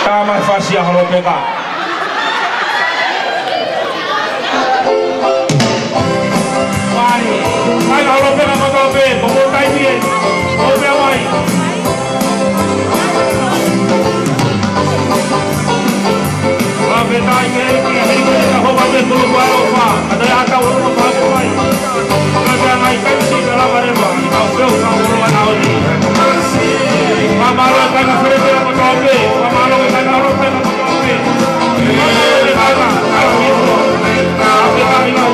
Tama fasia holopeka. Wani, kai holopeka motobe, bomotai bien. Obe wai. Avetai ke ke ho babe kulu baro fa. Ada ata ulo fa wai. Kada ngai kai si kala bare ba. Au feu ka ulo na oli. Mamalo ka na frente na motobe, mamalo ka na holopeka motobe. Mamalo ka na karo. Avetai na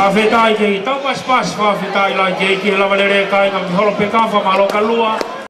Avetai ke tau pas fa fitai la ke la valere kai ngam holopeka fa malo kalua